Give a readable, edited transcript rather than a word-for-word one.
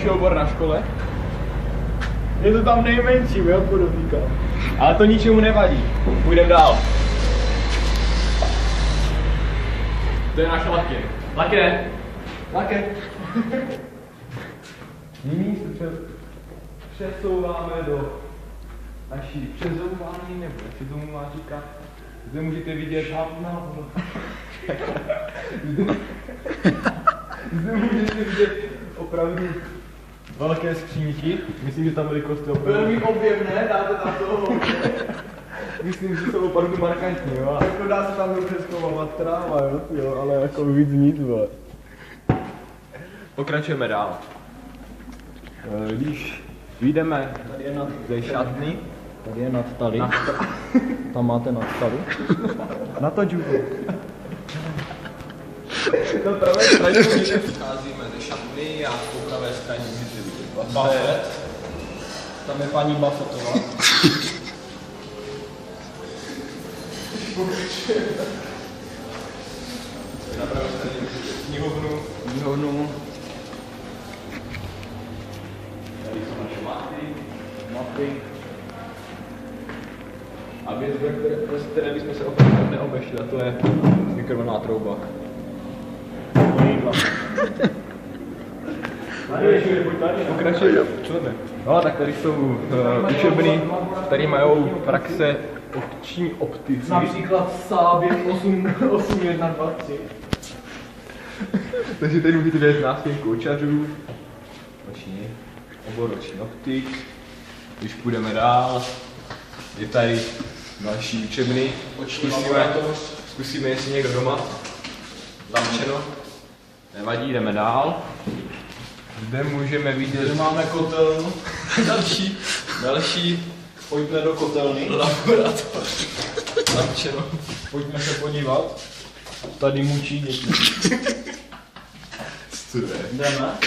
nejhorší obor na škole. Je to tam nejmenší, jo, podotýkám. Ale to ničemu nevadí. Půjdeme dál. To je naše Laky. Laky ne? Laky. Nyní se přesouváme do naší přezouvání, nebo jak se tomu má říkat. Zde můžete vidět Zde můžete vidět opravdu velké skříňky. Myslím, že tam velikost je opravdu... Velmi objevné, dáte tam toho. Myslím, že jsou opravdu markantní, jo. Jako dá se tam dobře schovávat tráva, jo, ale jako víc nic, vole. Pokračujeme dál. Když vyjdeme ze šatny, Tady je nadstaly. Tam máte nadstaly. Na to džubu. na pravé straně vycházíme ze šatny a po pravé straně můžete vidět Buffett. Tam je paní Buffettová. Na pravé straně knihovnu. Tady jsou naše mapy. A věc, bez které bychom se opravdu neobešli, a to je mikrovlnná trouba. Pokračujeme. No, tak tady jsou učebny, které mají praxe oční optici. Například Sábě 8123. Takže tady můžete vidět nástěnku očařů, obor oční optik. Když půjdeme dál, je tady další učebny. Zkusíme, jestli někdo doma. Zamčeno. Nevadí, jdeme dál. Zde můžeme vidět... Zde máme kotelnu. Další. Pojďme do kotelny. Laboratoř. Zamčeno. Pojďme se podívat. Tady mučí děti. Co to je? Jdeme.